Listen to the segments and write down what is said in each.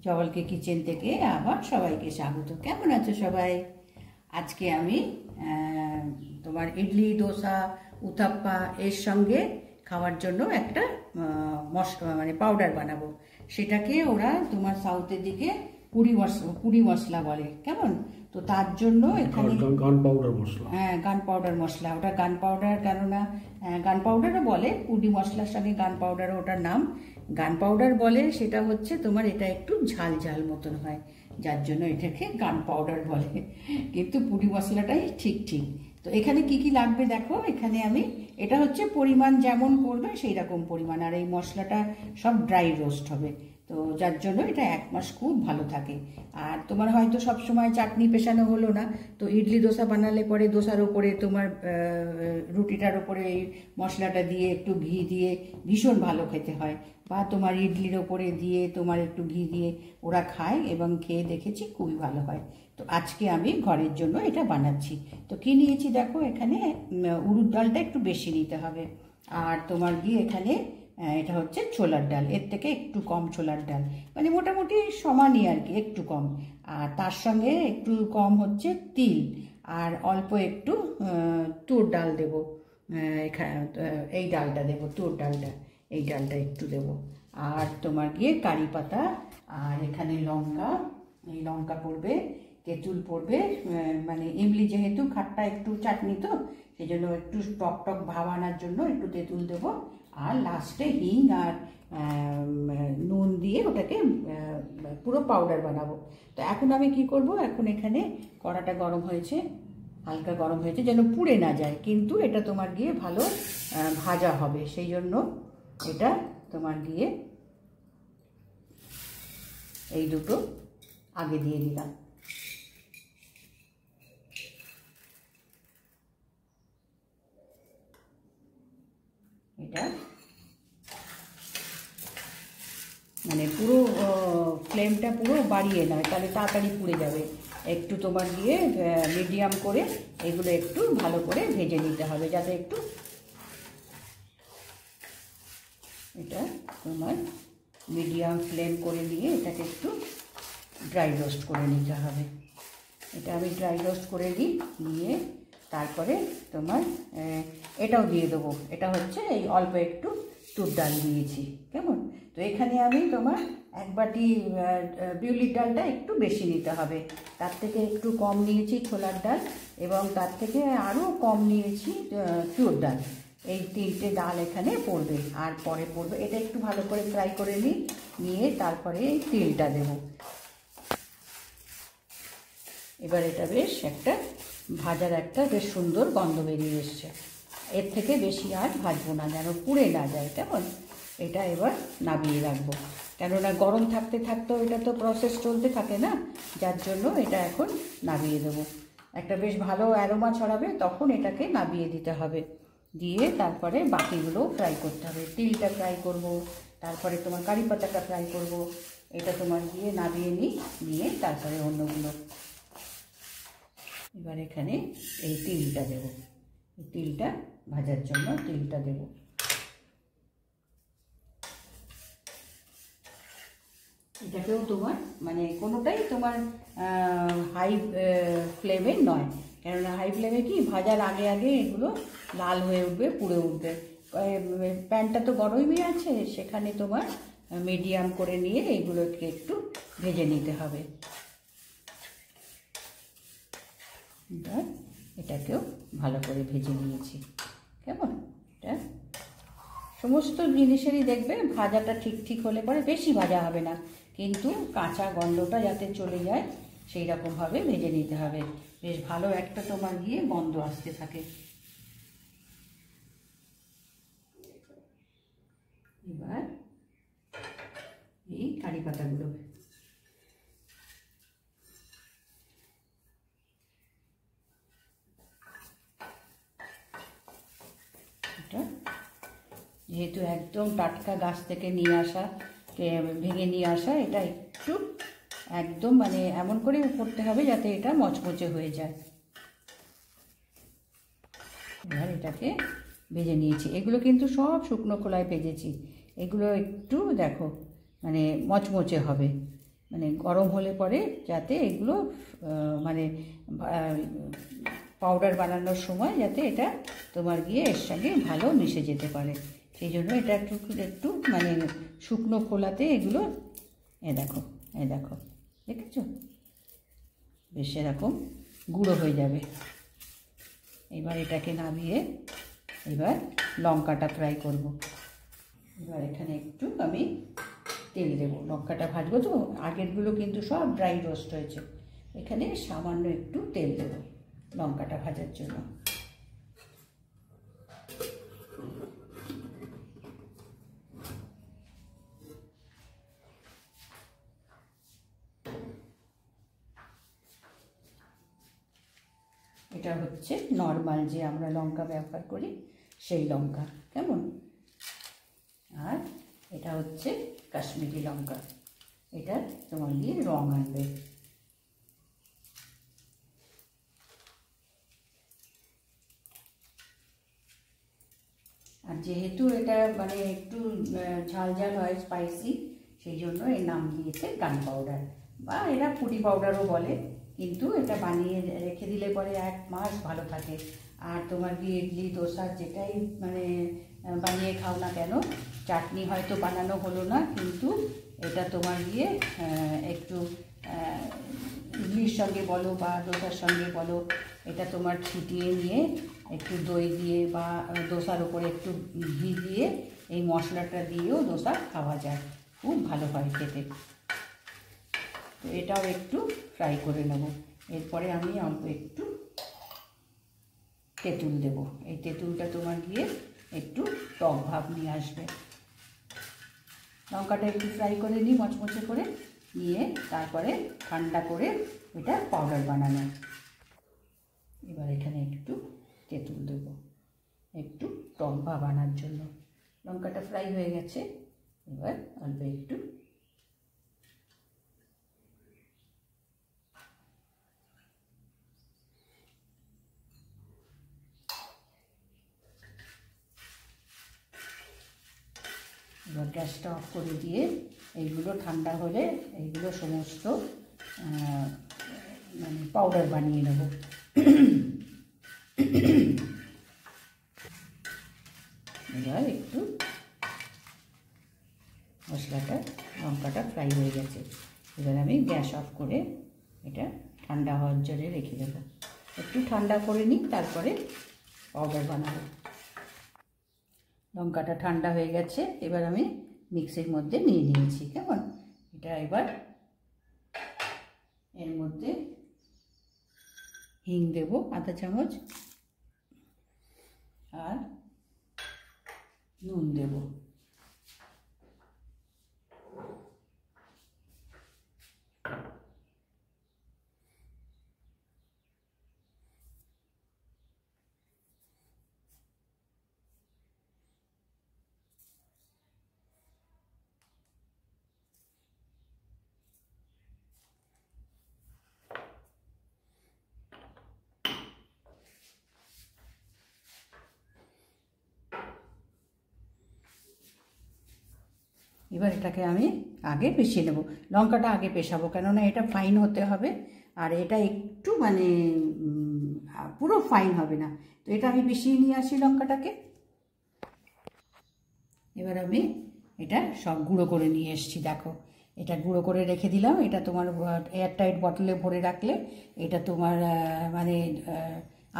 জবলকে kitchen থেকে আবার সবাইকে স্বাগত। কেমন আছো সবাই? আজকে আমি তোমার ইডলি, দোসা, উত্তাপ্পা এর সঙ্গে খাওয়ার জন্য একটা মশলা মানে পাউডার বানাবো। সেটাকে ওরা তোমার সাউথের দিকে পুরি মশলা বলে, কেমন? তো তার জন্য এখানে গান পাউডার মশলা, গান পাউডার মশলা। ওটা গান পাউডার, কেননা গান পাউডারও বলে, পুরি মশলার সঙ্গে গান পাউডারও ওটার নাম গান পাউডার বলে। সেটা হচ্ছে তোমার এটা একটু ঝাল ঝাল মতন হয়, যার জন্য এটাকে গান পাউডার বলে, কিন্তু পুরি মশলাটাই ঠিক। তো এখানে কি কি লাগবে দেখো। এখানে আমি এটা হচ্ছে পরিমাণ যেমন করবে সেই রকম পরিমাণ, আর এই মশলাটা সব ড্রাই রোস্ট হবে, তো যার জন্য এটা 1 মাস খুব ভালো থাকে। আর তোমার হয়তো সব সময় চাটনি পেশানো হলো না, তো ইডলি দোসা বানালে পরে দোসার ওপরে তোমার রুটিটার ওপরে এই মশলাটা দিয়ে একটু ঘি দিয়ে ভীষণ ভালো খেতে হয়, বা তোমার ইডলির ওপরে দিয়ে তোমার একটু ঘি দিয়ে ওরা খায়, এবং খেয়ে দেখেছি খুবই ভালো হয়। তো আজকে আমি ঘরের জন্য এটা বানাচ্ছি। তো কি নিয়েছি দেখো, এখানে উড়দ ডালটা একটু বেশি নিতে হবে, আর তোমার গিয়ে এখানে এটা হচ্ছে ছোলার ডাল, এর থেকে একটু কম ছোলার ডাল, মানে মোটামুটি সমানই আর কি, একটু কম। আর তার সঙ্গে একটু কম হচ্ছে তিল, আর অল্প একটু তুর ডাল দেবো। এই ডালটা দেবো, তুর ডালটা, এই ডালটা একটু দেবো। আর তোমার গিয়ে কারি পাতা, আর এখানে লঙ্কা, এই লঙ্কা পড়বে, তেঁতুল পড়বে, মানে ইমলি যেহেতু খাট্টা একটু চাটনি, তো সেই জন্য একটু টক টক ভাব আনার জন্য একটু তেঁতুল দেবো। আর লাস্টে হিং আর নুন দিয়ে ওটাকে পুরো পাউডার বানাবো। তো এখন আমি কি করব, এখন এখানে কড়াটা গরম হয়েছে, হালকা গরম হয়েছে, যেন পুড়ে না যায়, কিন্তু এটা তোমার গিয়ে ভালো ভাজা হবে, সেই জন্য এটা তোমার গিয়ে এই দুটো আগে দিয়ে দিলাম। এটা মানে পুরো ফ্লেমটা পুরো বাড়িয়ে নয়, তাহলে তাড়াতাড়ি পুড়ে যাবে। একটু তোমার দিয়ে মিডিয়াম করে এগুলো একটু ভালো করে ভেজে নিতে হবে, যাতে একটু এটা তোমার মিডিয়াম ফ্লেম করে নিয়ে এটাকে একটু ড্রাই রোস্ট করে নিতে হবে। এটা আমি ড্রাই রোস্ট করে নিয়ে তারপরে তোমার এটাও দিয়ে দেবো। এটা হচ্ছে এই অল্প একটু তুর ডাল দিয়েছি, কেমন? তো এখানে আমি তোমার 1 বাটি বিউলির ডালটা একটু বেশি নিতে হবে, তার থেকে একটু কম নিয়েছি ছোলার ডাল, এবং তার থেকে আরও কম নিয়েছি তুর ডাল। এই 3টে ডাল এখানে পড়বে, আর পরে পড়বে এটা একটু ভালো করে ফ্রাই করে নিয়ে তারপরে এই তেলটা দেবো। এবার এটা বেশ একটা ভাজার একটা বেশ সুন্দর গন্ধ বেরিয়ে এসছে। এর থেকে বেশি আর ভাজবো না, যেন পুড়ে না যায়, কেমন? এটা এবার নামিয়ে রাখবো, কেননা গরম থাকতে থাকতেও এটা তো প্রসেস চলতে থাকে না, যার জন্য এটা এখন নামিয়ে দেবো। একটা বেশ ভালো অ্যারোমা ছড়াবে, তখন এটাকে নামিয়ে দিতে হবে। দিয়ে তারপরে বাকিগুলো ফ্রাই করতে হবে। তিলটা ফ্রাই করব, তারপরে তোমার কারি পাতাটা ফ্রাই করব। এটা তোমার দিয়ে নামিয়ে নিয়ে তারপরে অন্যগুলো। এবার এখানে এই তিলটা দেবো, এই তিলটা ভাজার জন্য তিলটা দেব। এটাকেও তোমার মানে কোনোটাই তোমার হাই ফ্লেমে নয়, কেননা হাই ফ্লেমে কি ভাজার আগে আগে এগুলো লাল হয়ে উঠবে, পুড়ে উঠবে। প্যানটা তো গরমই আছে, সেখানে তোমার মিডিয়াম করে নিয়ে এইগুলোকে একটু ভেজে নিতে হবে। এটাকেও ভালো করে ভেজে নিয়েছি, কেমন? এটা সমস্ত জিনিসেরই দেখবে ভাজাটা ঠিক হলে পরে বেশি ভাজা হবে না, কিন্তু কাঁচা গন্ধটা যাতে চলে যায় সেই রকমভাবে ভেজে নিতে হবে। বেশ ভালো একটা তোমার গিয়ে গন্ধ আসতে থাকে। এবার এই কারি পাতাগুলো যেহেতু একদম টাটকা গাছ থেকে নিয়ে আসা, ভেঙে নিয়ে আসা, এটা একটু একদম মানে এমন করে করতে হবে যাতে এটা মচমচে হয়ে যায়। এবার এটাকে ভেজে নিয়েছি, এগুলো কিন্তু সব শুকনো খোলায় ভেজেছি। এগুলো একটু দেখো মানে মচমচে হবে, মানে গরম হলে পরে যাতে এগুলো মানে পাউডার বানানোর সময় যাতে এটা তোমার গিয়ে এর সঙ্গে ভালো মিশে যেতে পারে, সেই জন্য এটা একটু একটু মানে শুকনো খোলাতে এগুলো দেখো দেখেছো বেশ এরকম গুঁড়ো হয়ে যাবে। এবার এটাকে নামিয়ে এবার লঙ্কাটা ফ্রাই করব। এবার এখানে একটু আমি তেল দেবো, লঙ্কাটা ভাজবো তো, আগেরগুলো কিন্তু সব ড্রাই রোস্ট হয়েছে, এখানে সামান্য একটু তেল দেবো লঙ্কাটা ভাজার জন্য। এটা হচ্ছে নর্মাল যে আমরা লঙ্কা ব্যবহার করি সেই লঙ্কা, কেমন? আর এটা হচ্ছে কাশ্মীরি লঙ্কা, এটা তোমার দিয়ে রং আনবে। আর যেহেতু এটা মানে একটু ঝাল ঝাল হয়, স্পাইসি, সেই জন্য এর নাম দিয়েছে গান পাউডার, বা এরা ফুডি পাউডারও বলে। কিন্তু এটা বানিয়ে রেখে দিলে পরে 1 মাস ভালো থাকে। আর তোমার কি ইডলি দোসা যেটাই মানে বানিয়ে খাও না কেন, চাটনি হয়তো বানানো হলো না, কিন্তু এটা তোমার গিয়ে একটু ইডলির সঙ্গে বলো বা দোসার সঙ্গে বলো, এটা তোমার ছিটিয়ে নিয়ে একটু দই দিয়ে বা দোসার উপরে একটু ঘি দিয়ে এই মশলাটা দিয়েও দোসা খাওয়া যায়, খুব ভালো হয় খেতে। তো এটাও একটু ফ্রাই করে নেব। এরপরে আমি অল্প একটু তেঁতুল দেব, এই তেঁতুলটা তোমার গিয়ে একটু টক ভাব নিয়ে আসবে। লঙ্কাটা একটু ফ্রাই করে নিই মচমচে করে, নিয়ে তারপরে ঠান্ডা করে এটা পাউডার বানানো। এবার এখানে একটু তেঁতুল দেব একটু টক ভাব আনার জন্য। লঙ্কাটা ফ্রাই হয়ে গেছে, এবার অল্প একটু এবার গ্যাসটা অফ করে দিয়ে এইগুলো ঠান্ডা হলে এইগুলো সমস্ত মানে পাউডার বানিয়ে নেব। এবার একটু মশলাটা লঙ্কাটা ফ্রাই হয়ে গেছে, এবার আমি গ্যাস অফ করে এটা ঠান্ডা হওয়ার জন্য রেখে দেবো। একটু ঠান্ডা করে নিই, তারপরে পাউডার বানাবো। লঙ্কাটা ঠান্ডা হয়ে গেছে, এবার আমি মিক্সির মধ্যে নিয়ে নিয়েছি, কেমন? এটা এবার এর মধ্যে হিং দেব আধা চামচ, আর নুন দেব। এবার এটাকে আমি আগে পেশিয়ে নেব, লঙ্কাটা আগে পেশাবো, কেননা এটা ফাইন হতে হবে, আর এটা একটু মানে পুরো ফাইন হবে না। তো এটা আমি পেশিয়ে নিয়ে আসি লঙ্কাটাকে। এবার আমি এটা সব গুঁড়ো করে নিয়ে এসেছি, দেখো এটা গুঁড়ো করে রেখে দিলাম। এটা তোমার এয়ারটাইট বটলে ভরে রাখলে এটা তোমার মানে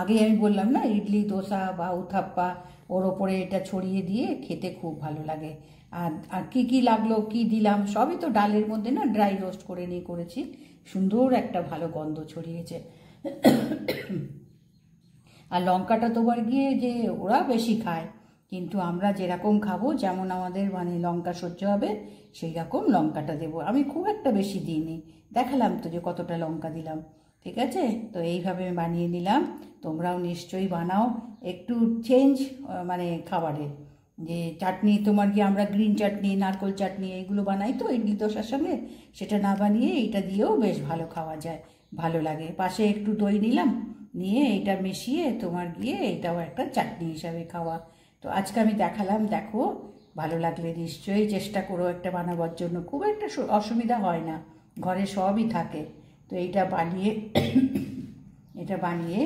আগেই আমি বললাম না, ইডলি দোসা বা উথাপ্পা ওর ওপরে এটা ছড়িয়ে দিয়ে খেতে খুব ভালো লাগে। আর কি লাগলো, কি দিলাম, সবই তো ডালের মধ্যে না ড্রাই রোস্ট করে নিয়ে করেছি, সুন্দর একটা ভালো গন্ধ ছড়িয়েছে। আর লঙ্কাটা তোমার গিয়ে যে ওরা বেশি খায়, কিন্তু আমরা যেরকম খাবো, যেমন আমাদের মানে লঙ্কা সহ্য হবে সেই রকম লঙ্কাটা দেবো। আমি খুব একটা বেশি দিইনি, দেখালাম তো যে কতটা লঙ্কা দিলাম, ঠিক আছে? তো এইভাবে বানিয়ে নিলাম, তোমরাও নিশ্চয়ই বানাও। একটু চেঞ্জ মানে খাবারে, যে চাটনি তোমার কি আমরা গ্রিন চাটনি, নারকোল চাটনি এইগুলো বানাই তো ইডলি দোসার সঙ্গে, সেটা না বানিয়ে এইটা দিয়েও বেশ ভালো খাওয়া যায়, ভালো লাগে। পাশে একটু দই নিলাম, নিয়ে এটা মিশিয়ে তোমার গিয়ে এটাও একটা চাটনি হিসাবে খাওয়া। তো আজকে আমি দেখালাম, দেখো ভালো লাগলে নিশ্চয়ই চেষ্টা করো একটা বানাবার জন্য, খুব একটা অসুবিধা হয় না, ঘরে সবই থাকে। তো এটা বানিয়ে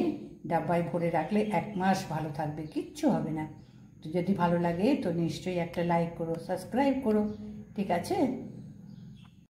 ডাব্বায় ভরে রাখলে 1 মাস ভালো থাকবে, কিচ্ছু হবে না। তো যদি ভালো লাগে তো নিশ্চয়ই একটা লাইক করো, সাবস্ক্রাইব করো, ঠিক আছে।